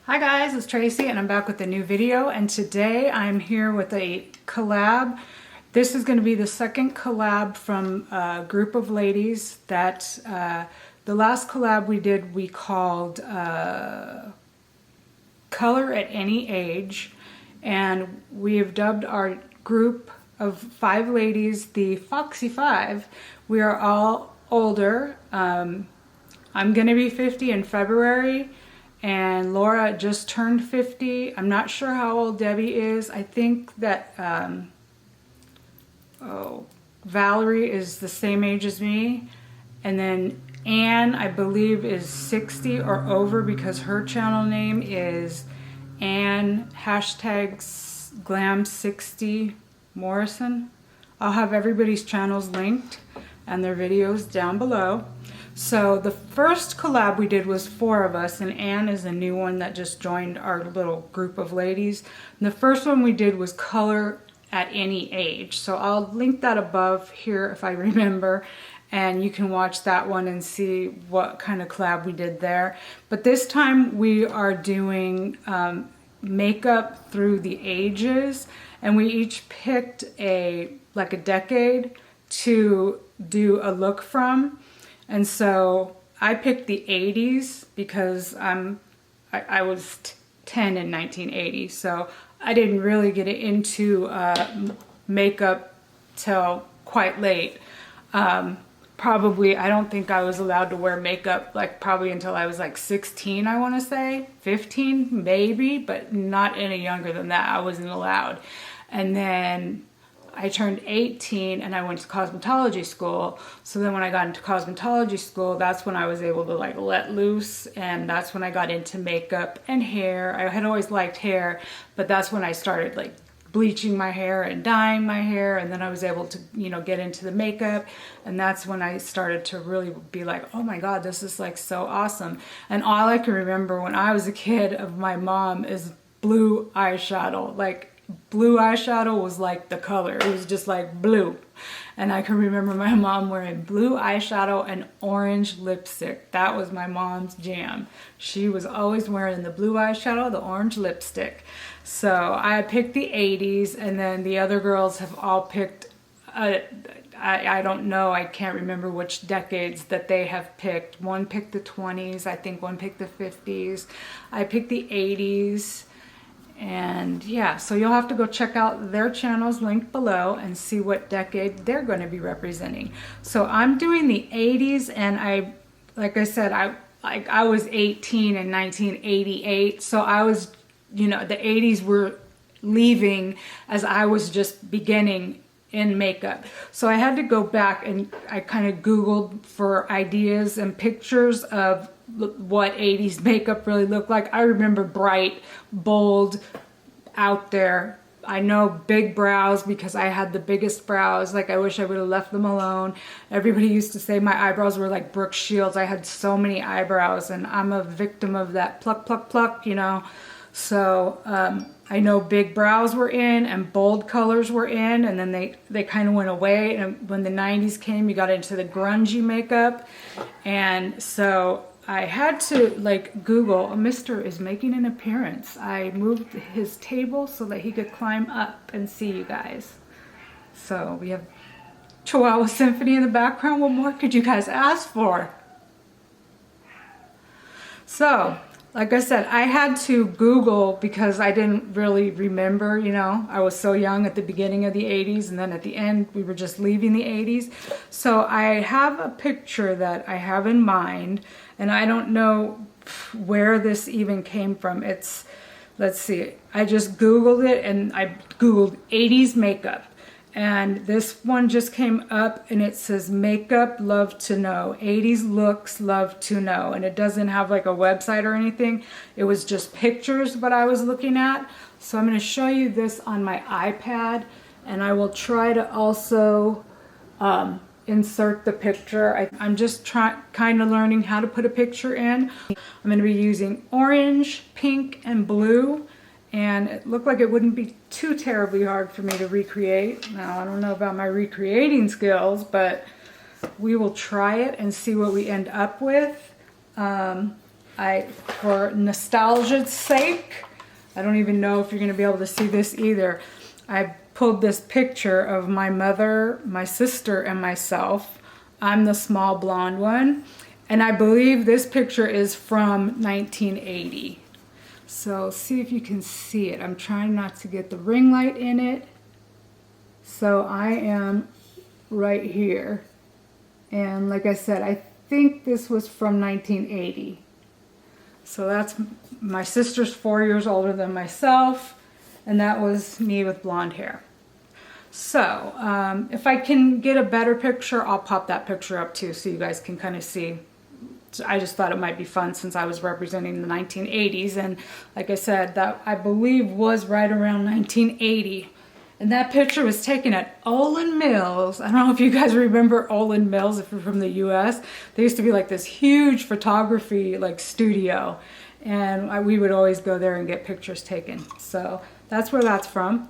Hi guys, it's Tracy and I'm back with a new video, and today I'm here with a collab. This is going to be the second collab from a group of ladies that the last collab we did we called Color at Any Age, and we have dubbed our group of 5 ladies the Foxy 5. We are all older. I'm going to be 50 in February. And Laura just turned 50. I'm not sure how old Debbie is. I think that Valerie is the same age as me. And then Aynne, I believe, is 60 or over because her channel name is Aynne #glam60 Morison. I'll have everybody's channels linked and their videos down below. So the first collab we did was 4 of us, and Aynne is a new one that just joined our little group of ladies. And the first one we did was Color at Any Age. So I'll link that above here if I remember, and you can watch that one and see what kind of collab we did there. But this time we are doing makeup through the ages, and we each picked a decade to do a look from. And so I picked the 80s because I was 10 in 1980, so I didn't really get into makeup till quite late. Probably, I don't think I was allowed to wear makeup probably until I was 16, I want to say. 15 maybe, but not any younger than that. I wasn't allowed. And then I turned 18 and I went to cosmetology school. So then when I got into cosmetology school, that's when I was able to let loose, and that's when I got into makeup and hair. I had always liked hair, but that's when I started bleaching my hair and dyeing my hair, and then I was able to, get into the makeup, and that's when I started to really be like, oh my god, this is so awesome. And all I can remember when I was a kid of my mom is blue eyeshadow. Blue eyeshadow was the color. It was just blue. And I can remember my mom wearing blue eyeshadow and orange lipstick. That was my mom's jam. She was always wearing the blue eyeshadow, the orange lipstick. So I picked the 80s, and then the other girls have all picked, I don't know, I can't remember which decades that they have picked. One picked the 20s, I think one picked the 50s. I picked the 80s. And yeah, so you'll have to go check out their channels linked below and see what decade they're going to be representing. So I'm doing the 80s, and like I said, I was 18 in 1988, so I was, the 80s were leaving as I was just beginning in makeup. So I had to go back and I kind of Googled for ideas and pictures of what 80s makeup really looked like. I remember bright, bold, out there. I know big brows because I had the biggest brows. I wish I would have left them alone. Everybody used to say my eyebrows were like Brooke Shields. I had so many eyebrows, and I'm a victim of that pluck, pluck, pluck, So I know big brows were in and bold colors were in, and then they kind of went away. And when the 90s came, you got into the grungy makeup. And so I had to Google, a mister is making an appearance. I moved his table so that he could climb up and see you guys. So we have Chihuahua Symphony in the background. What more could you guys ask for? So, like I said, I had to Google because I didn't really remember, I was so young at the beginning of the 80s, and then at the end we were just leaving the 80s. So I have a picture that I have in mind, and I don't know where this even came from. It's, let's see, I just Googled it, and I Googled 80s makeup. And this one just came up, and it says makeup love to know, 80s looks love to know. And it doesn't have a website or anything. It was just pictures what I was looking at. So I'm going to show you this on my iPad, and I will try to also insert the picture. I'm just kind of learning how to put a picture in. I'm going to be using orange, pink, and blue. And it looked like it wouldn't be too terribly hard for me to recreate. Now, I don't know about my recreating skills, but we will try it and see what we end up with. For nostalgia's sake, I don't even know if you're gonna be able to see this either. I pulled this picture of my mother, my sister, and myself. I'm the small blonde one. And I believe this picture is from 1980. So see if you can see it. I'm trying not to get the ring light in it. So I am right here. And like I said, I think this was from 1980. So that's, my sister's 4 years older than myself, and that was me with blonde hair. So if I can get a better picture, I'll pop that picture up too so you guys can kind of see. I just thought it might be fun since I was representing the 1980s, and like I said, that I believe was right around 1980. And that picture was taken at Olin Mills. I don't know if you guys remember Olin Mills if you're from the US. There used to be like this huge photography like studio, and we would always go there and get pictures taken. So that's where that's from.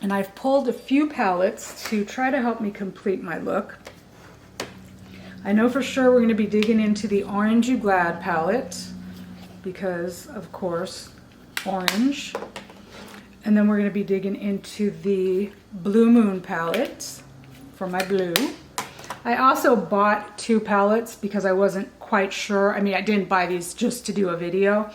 And I've pulled a few palettes to try to help me complete my look. I know for sure we're going to be digging into the Orange You Glad palette because, of course, orange. And then we're going to be digging into the Blue Moon palette for my blue. I also bought 2 palettes because I wasn't quite sure. I mean, I didn't buy these just to do a video,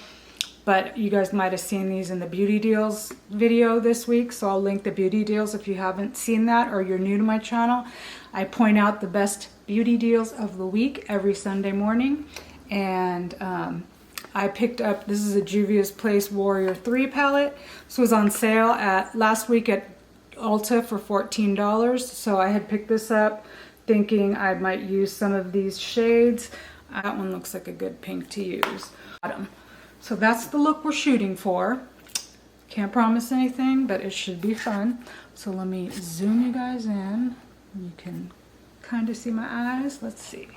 but you guys might have seen these in the Beauty Deals video this week. So I'll link the Beauty Deals if you haven't seen that or you're new to my channel. I point out the best beauty deals of the week every Sunday morning. And I picked up, this is a Juvia's Place Warrior 3 palette. This was on sale last week at Ulta for $14. So I had picked this up thinking I might use some of these shades. That one looks like a good pink to use. So that's the look we're shooting for. Can't promise anything, but it should be fun. So let me zoom you guys in. You can kind of see my eyes. Let's see.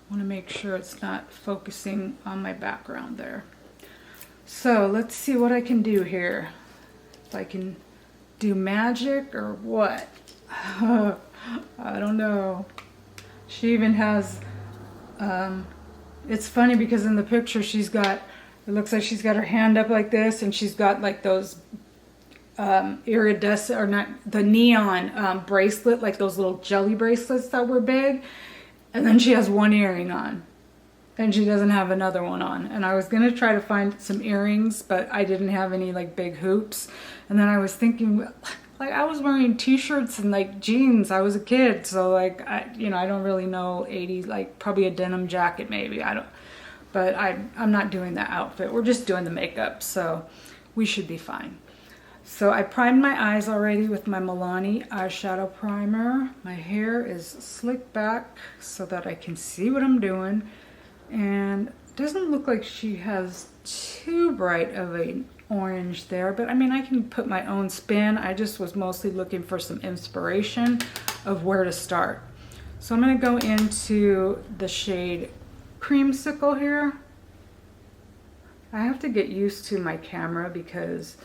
I want to make sure it's not focusing on my background there. So let's see what I can do here. If I can do magic or what. I don't know. She even has, it's funny because in the picture she's got, it looks like she's got her hand up like this and she's got like those iridescent, or not, the neon bracelet, like those little jelly bracelets that were big. And then she has one earring on and she doesn't have another one on. And I was gonna try to find some earrings, but I didn't have any like big hoops. And then I was thinking, like I was wearing t-shirts and like jeans. I was a kid, so like I don't really know 80s, like probably a denim jacket maybe. But I'm not doing that outfit. We're just doing the makeup, so we should be fine. So I primed my eyes already with my Milani eyeshadow primer. My hair is slicked back so that I can see what I'm doing. And it doesn't look like she has too bright of an orange there, but I mean, I can put my own spin. I just was mostly looking for some inspiration of where to start. So I'm gonna go into the shade Creamsicle here. I have to get used to my camera because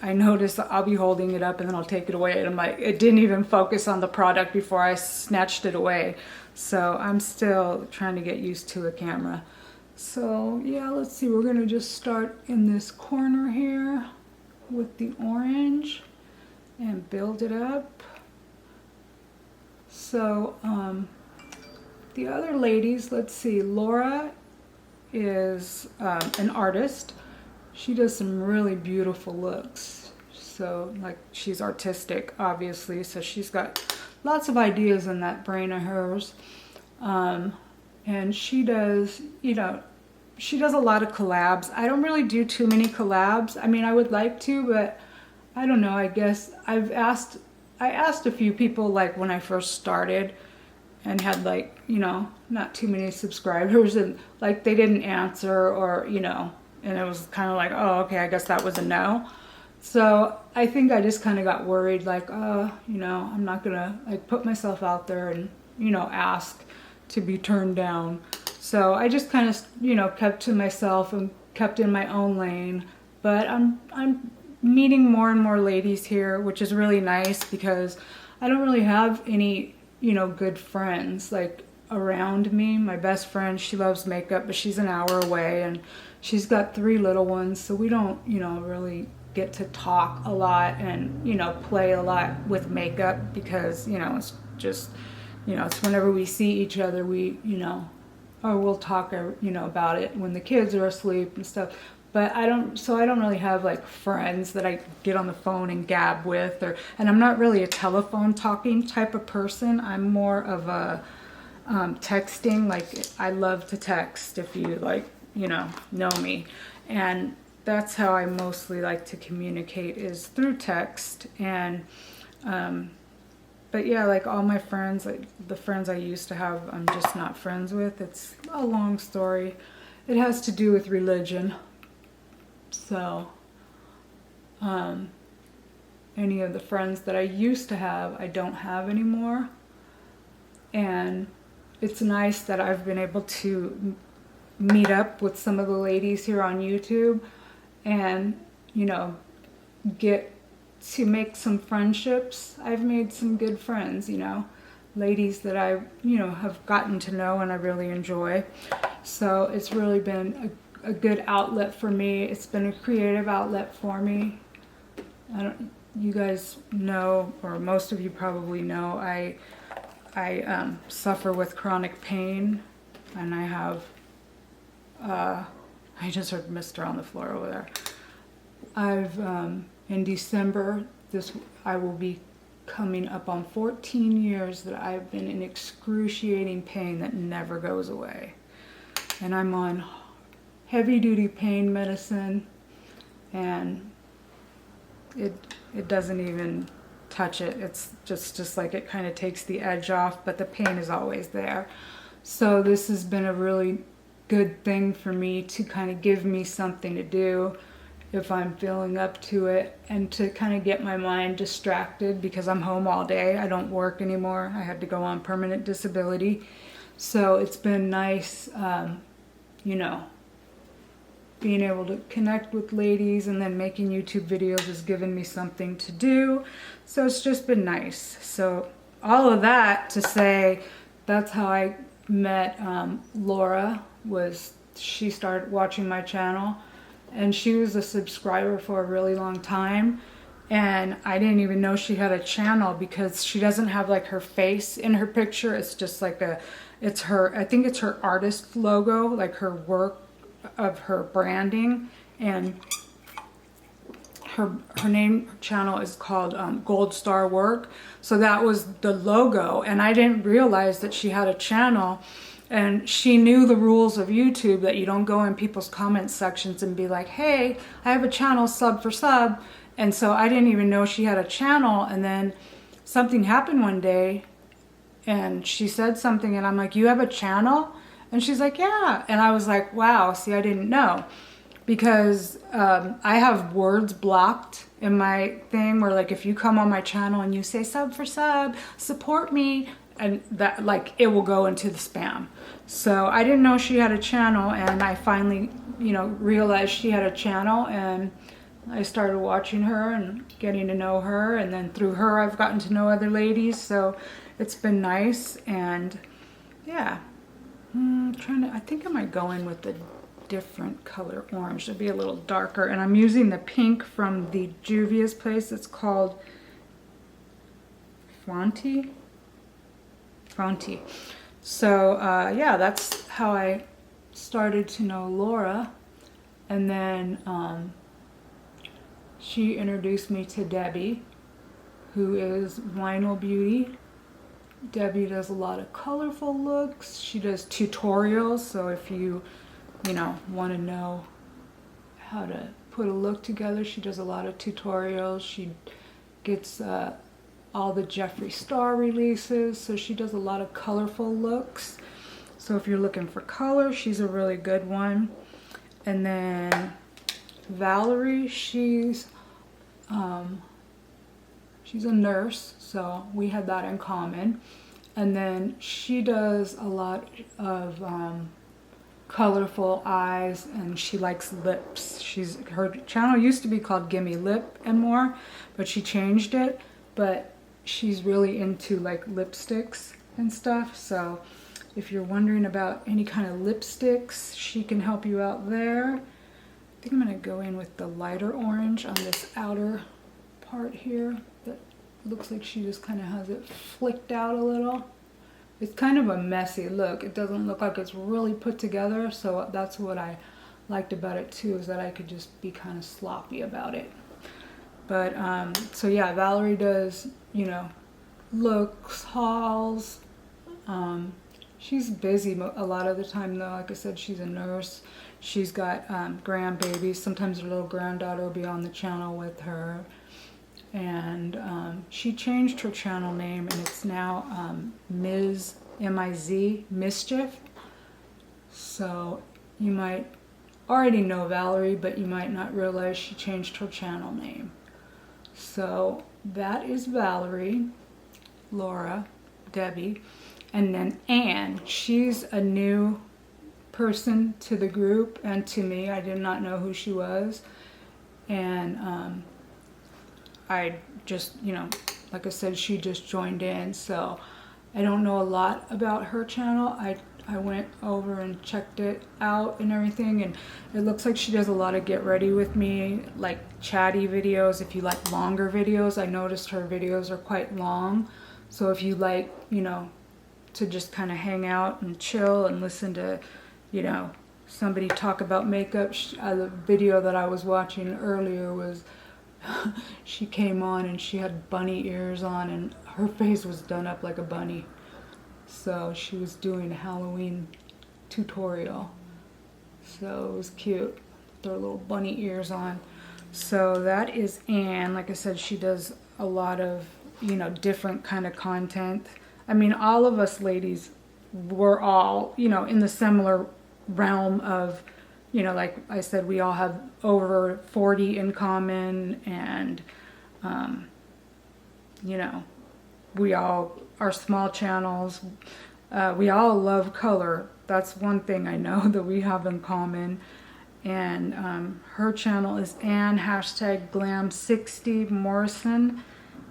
I notice I'll be holding it up and then I'll take it away and I'm like, it didn't even focus on the product before I snatched it away. So I'm still trying to get used to a camera. So yeah, let's see, we're gonna just start in this corner here with the orange and build it up. So the other ladies, let's see, Laura is an artist. She does some really beautiful looks. So like she's artistic, obviously, so she's got lots of ideas in that brain of hers. And she does, she does a lot of collabs. I don't really do too many collabs. I mean, I would like to, but I don't know, I guess I asked a few people like when I first started and had like, not too many subscribers and like they didn't answer or, and it was kind of like, oh, okay, I guess that was a no. So I think I just kind of got worried like, I'm not gonna like put myself out there and, ask to be turned down. So I just kind of, kept to myself and kept in my own lane. But I'm meeting more and more ladies here, which is really nice because I don't really have any you know, good friends like around me. My best friend, she loves makeup, but she's an hour away, and she's got 3 little ones, so we don't, you know, really get to talk a lot and, you know, play a lot with makeup because, you know, it's just, you know, it's whenever we see each other, we, you know, or we'll talk, you know, about it when the kids are asleep and stuff. But I don't really have like friends that I get on the phone and gab with, and I'm not really a telephone talking type of person. I'm more of a texting. Like, I love to text, if you like, you know me. And that's how I mostly like to communicate, is through text. And but yeah, like all my friends, like the friends I used to have, I'm just not friends with. It's a long story. It has to do with religion. So any of the friends that I used to have, I don't have anymore. And it's nice that I've been able to meet up with some of the ladies here on YouTube and, you know, get to make some friendships. I've made some good friends, you know, ladies that I, you know, have gotten to know and I really enjoy. So it's really been a good outlet for me. It's been a creative outlet for me. You guys know, or most of you probably know, I suffer with chronic pain, and I have, I just heard Mister on the floor over there. I've, in December, I will be coming up on 14 years that I've been in excruciating pain that never goes away. And I'm on heavy duty pain medicine, and it doesn't even touch it. It's just like it kind of takes the edge off, but the pain is always there. So this has been a really good thing for me to kind of give me something to do if I'm feeling up to it, and to kind of get my mind distracted because I'm home all day. I don't work anymore. I had to go on permanent disability. So it's been nice, you know, being able to connect with ladies, and then making YouTube videos has given me something to do. So it's just been nice. So all of that to say, that's how I met Laura. She started watching my channel, and she was a subscriber for a really long time, and I didn't even know she had a channel because she doesn't have like her face in her picture. It's just like it's her, I think it's her artist logo, like her work of her branding, and her channel is called Gold Star Work. So that was the logo, and I didn't realize that she had a channel. And she knew the rules of YouTube, that you don't go in people's comment sections and be like, hey, I have a channel, sub for sub. And so I didn't even know she had a channel. And then something happened one day, and she said something, and I'm like, you have a channel? And she's like, yeah. And I was like, wow, see, I didn't know. Because I have words blocked in my thing where, like, if you come on my channel and you say sub for sub, support me, and that, like, it will go into the spam. So I didn't know she had a channel, and I finally, you know, realized she had a channel, and I started watching her and getting to know her, and then through her I've gotten to know other ladies. So it's been nice. And yeah, I think I might go in with the different color orange to be a little darker, and I'm using the pink from the Juvia's place. It's called Fonty. So yeah, that's how I started to know Laura. And then she introduced me to Debbie, who is Vinyl Beauty. Debbie does a lot of colorful looks. She does tutorials, so if you know, want to know how to put a look together, she does a lot of tutorials. She gets all the Jeffree Star releases, so she does a lot of colorful looks. So if you're looking for color, she's a really good one. And then Valerie, she's a nurse, so we had that in common. And then she does a lot of colorful eyes, and she likes lips. Her channel used to be called Gimme Lip and More, but she changed it. But she's really into like lipsticks and stuff. So if you're wondering about any kind of lipsticks, she can help you out there. I think I'm gonna go in with the lighter orange on this outer part here. That looks like she just kind of has it flicked out a little. It's kind of a messy look. It doesn't look like it's really put together, so that's what I liked about it too, is that I could just be kind of sloppy about it. But so yeah, Valerie does, you know, looks, hauls. She's busy a lot of the time though. Like I said, she's a nurse. She's got grandbabies. Sometimes her little granddaughter will be on the channel with her. And she changed her channel name, and it's now Ms. M-I-Z Mischief. So you might already know Valerie, but you might not realize she changed her channel name. So that is Valerie, Laura, Debbie, and then Anne. She's a new person to the group and to me. I did not know who she was. And I just, you know, like I said, she just joined in, so I don't know a lot about her channel. I went over and checked it out and everything, and it looks like she does a lot of get ready with me, like chatty videos. If you like longer videos, I noticed her videos are quite long. So if you like, you know, to just kind of hang out and chill and listen to, you know, somebody talk about makeup. The video that I was watching earlier was she came on and she had bunny ears on and her face was done up like a bunny. So she was doing a Halloween tutorial. So it was cute. With her little bunny ears on. So that is Anne. Like I said, she does a lot of, you know, different kind of content. I mean, all of us ladies were all, you know, in the similar realm of, you know, like I said, we all have over 40 in common, and, you know, we all are small channels. We all love color. That's one thing I know that we have in common. And her channel is Anne, #glam60 Morison.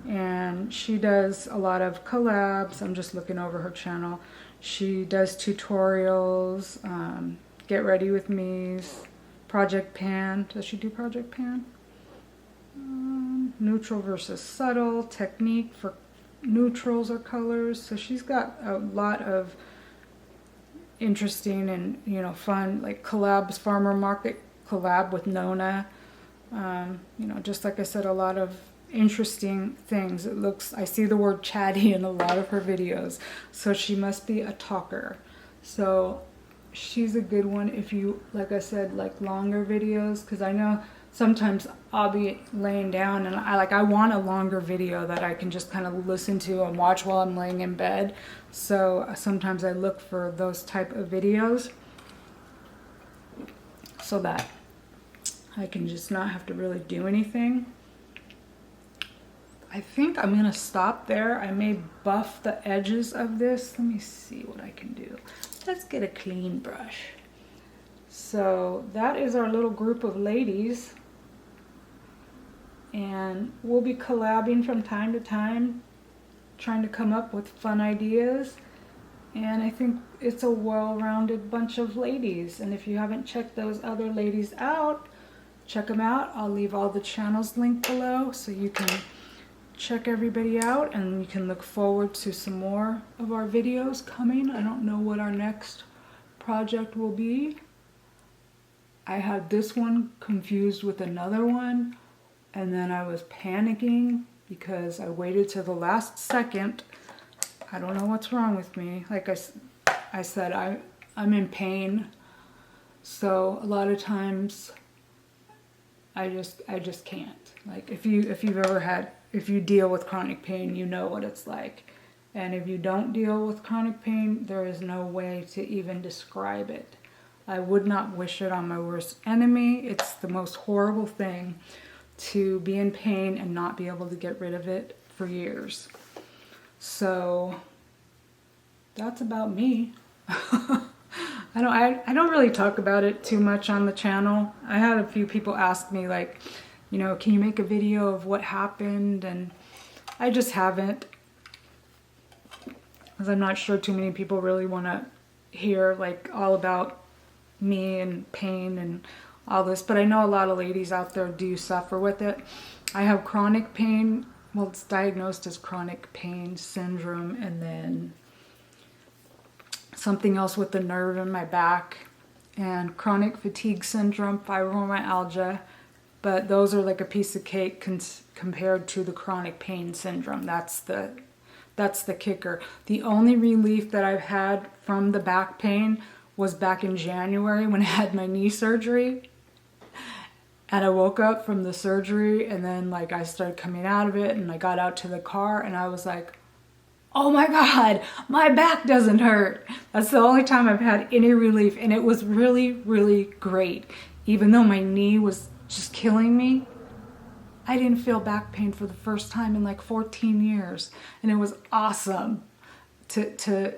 And she does a lot of collabs. I'm just looking over her channel. She does tutorials, get ready with me's, Project Pan. Does she do Project Pan? Neutral versus subtle, technique for neutrals or colors. So she's got a lot of interesting and, you know, fun, like collabs, farmer market collab with Nona. You know, just like I said, a lot of interesting things. It looks, I see the word chatty in a lot of her videos, so she must be a talker. So she's a good one if you, like I said, like longer videos, because I know sometimes I'll be laying down and I want a longer video that I can just kind of listen to and watch while I'm laying in bed. So sometimes I look for those type of videos so that I can just not have to really do anything. I think I'm gonna stop there. I may buff the edges of this. Let me see what I can do. Let's get a clean brush. So that is our little group of ladies. And we'll be collabing from time to time, trying to come up with fun ideas. And I think it's a well-rounded bunch of ladies. And if you haven't checked those other ladies out, check them out. I'll leave all the channels linked below so you can check everybody out, and you can look forward to some more of our videos coming. I don't know what our next project will be. I had this one confused with another one, and then I was panicking because I waited till the last second. I don't know what's wrong with me. Like I said, I'm in pain, so a lot of times I just can't. Like if you deal with chronic pain, you know what it's like. And if you don't deal with chronic pain, there is no way to even describe it. I would not wish it on my worst enemy. It's the most horrible thing to be in pain and not be able to get rid of it for years. So that's about me. I don't really talk about it too much on the channel. I had a few people ask me, like, you know, can you make a video of what happened? And I just haven't. Because I'm not sure too many people really want to hear like all about me and pain and all this. But I know a lot of ladies out there do suffer with it. I have chronic pain. Well, it's diagnosed as chronic pain syndrome, and then something else with the nerve in my back, and chronic fatigue syndrome, fibromyalgia. But those are like a piece of cake compared to the chronic pain syndrome. That's the kicker. The only relief that I've had from the back pain was back in January when I had my knee surgery. And I woke up from the surgery, and then like I started coming out of it, and I got out to the car and I was like, oh my God, my back doesn't hurt. That's the only time I've had any relief, and it was really, really great. Even though my knee was just killing me, I didn't feel back pain for the first time in like 14 years. And it was awesome to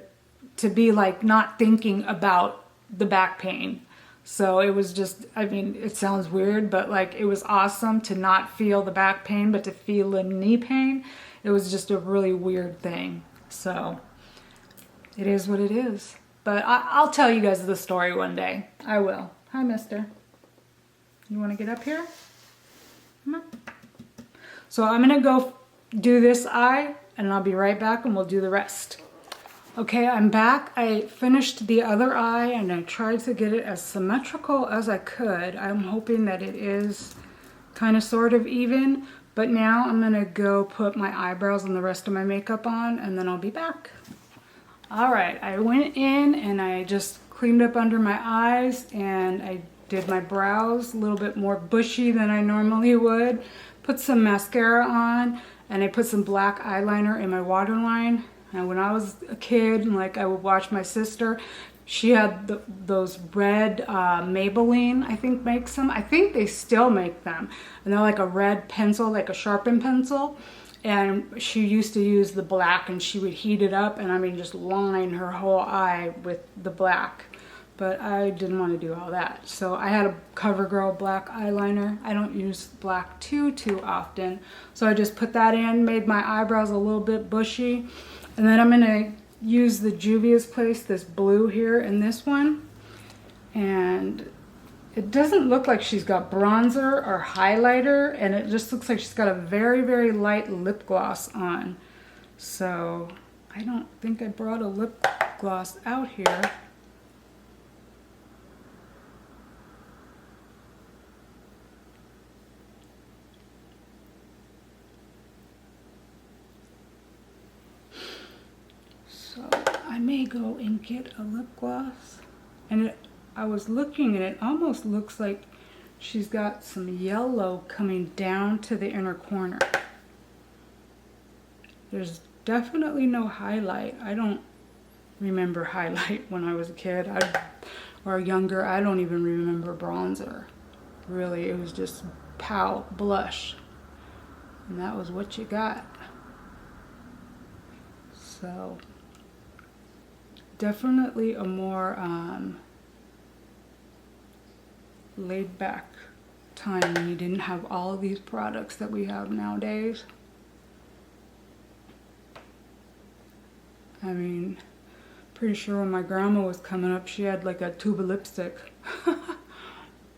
be like not thinking about the back pain. So it was just, I mean, it sounds weird, but like it was awesome to not feel the back pain, but to feel the knee pain. It was just a really weird thing. So it is what it is. But I'll tell you guys the story one day. I will. Hi, mister. You want to get up here? Come on. So I'm going to go do this eye, and I'll be right back, and we'll do the rest. Okay, I'm back. I finished the other eye, and I tried to get it as symmetrical as I could. I'm hoping that it is kind of sort of even. But now I'm going to go put my eyebrows and the rest of my makeup on, and then I'll be back. Alright, I went in and I just cleaned up under my eyes, and I did my brows a little bit more bushy than I normally would. Put some mascara on, and I put some black eyeliner in my waterline. And when I was a kid, like I would watch my sister, she had those red Maybelline, I think, makes them. I think they still make them. And they're like a red pencil, like a sharpened pencil. And she used to use the black, and she would heat it up and I mean just line her whole eye with the black. But I didn't want to do all that. So I had a CoverGirl black eyeliner. I don't use black too often. So I just put that in, made my eyebrows a little bit bushy. And then I'm going to use the Juvia's Place, this blue here in this one. And it doesn't look like she's got bronzer or highlighter, and it just looks like she's got a very, very light lip gloss on. So I don't think I brought a lip gloss out here. So I may go and get a lip gloss. And I was looking, and it almost looks like she's got some yellow coming down to the inner corner. There's definitely no highlight. I don't remember highlight when I was a kid or younger. I don't even remember bronzer. Really, it was just pow, blush. And that was what you got. So definitely a more laid back time when you didn't have all of these products that we have nowadays. I mean, pretty sure when my grandma was coming up, she had like a tube of lipstick. A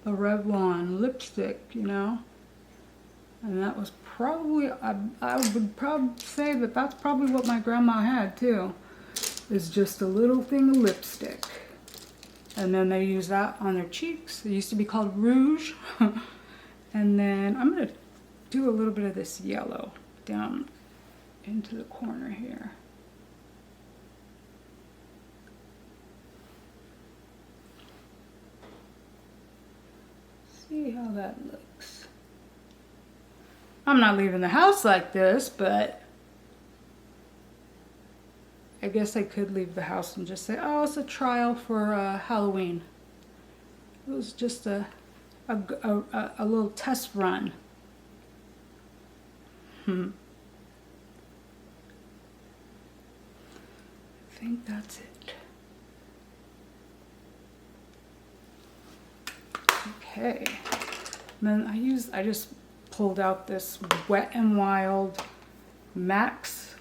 Revlon lipstick, you know? And that was probably, I would probably say that that's probably what my grandma had too. Is just a little thing of lipstick. And then they use that on their cheeks. It used to be called rouge. And then I'm going to do a little bit of this yellow down into the corner here. See how that looks. I'm not leaving the house like this, but I guess I could leave the house and just say, oh, it's a trial for Halloween. It was just a little test run. I think that's it. Okay. And then I just pulled out this Wet n Wild Max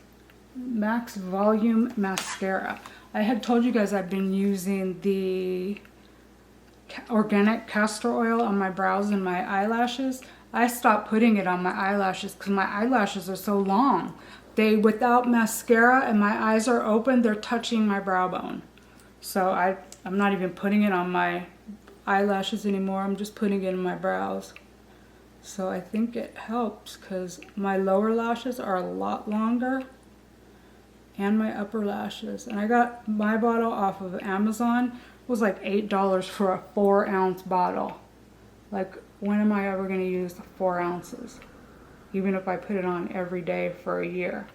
Volume Mascara. I had told you guys I've been using the organic castor oil on my brows and my eyelashes. I stopped putting it on my eyelashes because my eyelashes are so long. Without mascara and my eyes are open, they're touching my brow bone. So I'm not even putting it on my eyelashes anymore. I'm just putting it in my brows. So I think it helps because my lower lashes are a lot longer and my upper lashes. And I got my bottle off of Amazon. It was like $8 for a 4-ounce bottle. Like, when am I ever going to use 4 ounces? Even if I put it on every day for a year.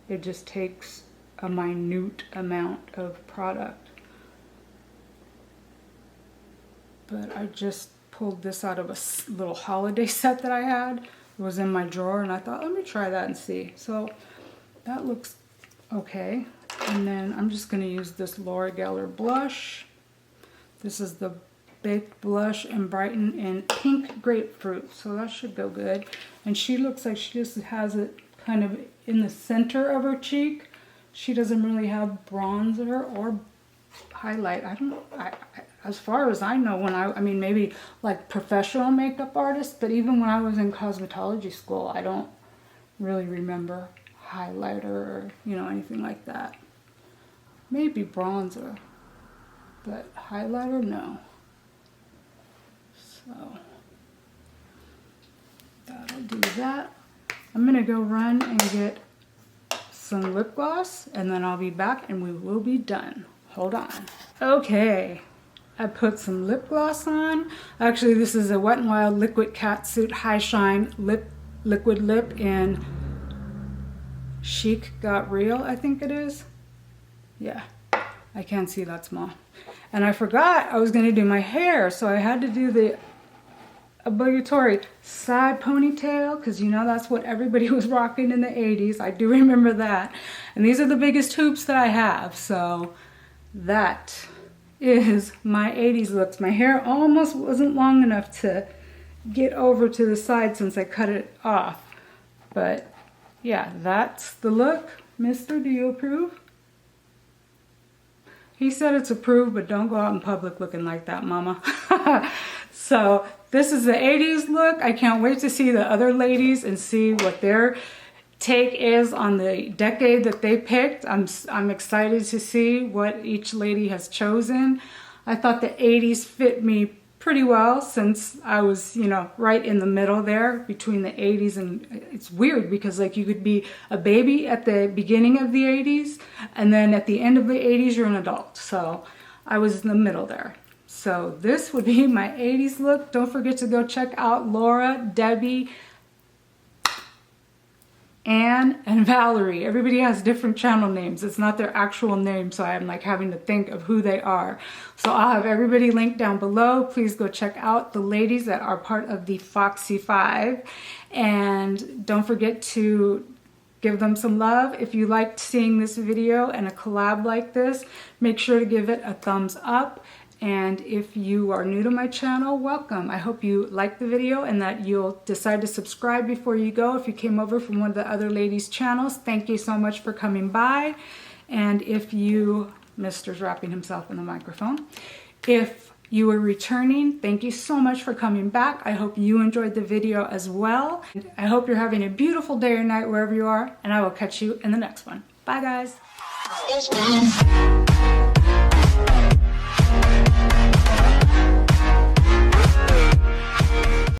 It just takes a minute amount of product. But I just pulled this out of a little holiday set that I had. It was in my drawer and I thought, let me try that and see. So that looks okay. And then I'm just going to use this Laura Geller blush. This is the Baked Blush and Brighten in Pink Grapefruit. So that should go good. And she looks like she just has it kind of in the center of her cheek. She doesn't really have bronzer or highlight. As far as I know, I mean, maybe like professional makeup artists, but even when I was in cosmetology school, I don't really remember highlighter or, you know, anything like that. Maybe bronzer, but highlighter, no. So that'll do that. I'm gonna go run and get some lip gloss and then I'll be back and we will be done. Hold on. Okay, I put some lip gloss on. Actually, this is a Wet n Wild Liquid Catsuit High Shine Liquid Lip in Chic Got Real, I think it is. Yeah, I can't see that small. And I forgot I was gonna do my hair, so I had to do the obligatory side ponytail, because you know that's what everybody was rocking in the 80s. I do remember that. And these are the biggest hoops that I have, so that is my 80s looks. My hair almost wasn't long enough to get over to the side since I cut it off. But yeah, that's the look. Mister, do you approve? He said it's approved, but don't go out in public looking like that, mama. So this is the 80s look. I can't wait to see the other ladies and see what their take is on the decade that they picked. I'm excited to see what each lady has chosen. I thought the 80s fit me pretty well since I was, you know, right in the middle there between the 80s and it's weird because like you could be a baby at the beginning of the 80s and then at the end of the 80s you're an adult. So I was in the middle there. So this would be my 80s look. Don't forget to go check out Laura, Debbie, Anne, and Valerie. Everybody has different channel names. It's not their actual name, so I'm like having to think of who they are. So I'll have everybody linked down below. Please go check out the ladies that are part of the Foxy 5. And don't forget to give them some love. If you liked seeing this video and a collab like this, make sure to give it a thumbs up. And if you are new to my channel, welcome. I hope you liked the video and that you'll decide to subscribe before you go. If you came over from one of the other ladies' channels, thank you so much for coming by. And if you, Mister's wrapping himself in the microphone. If you are returning, thank you so much for coming back. I hope you enjoyed the video as well. I hope you're having a beautiful day or night wherever you are, and I will catch you in the next one. Bye, guys.